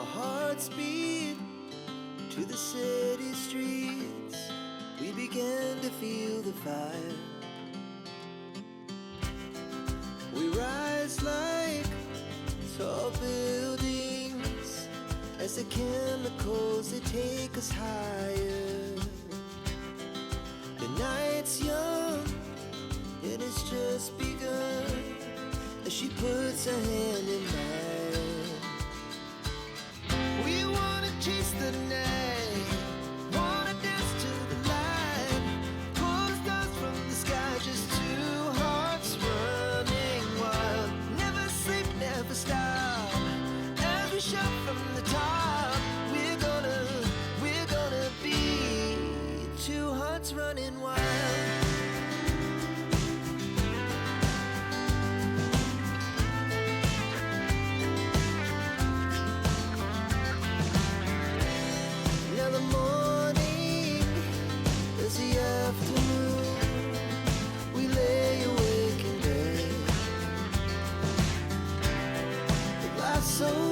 Our hearts beat to the city streets. We began to feel the fire. We rise like tall buildings as the chemicals, they take us higher. The night's young and it's just begun as she puts her hand in mine. We wanna chase the night, wanna dance to the light, pull the stars from the sky, just two hearts running wild. Never sleep, never stop, as we shout from the top. We're gonna be two hearts running wild. Now the morning is the afternoon. We lay awake in bed. But life's so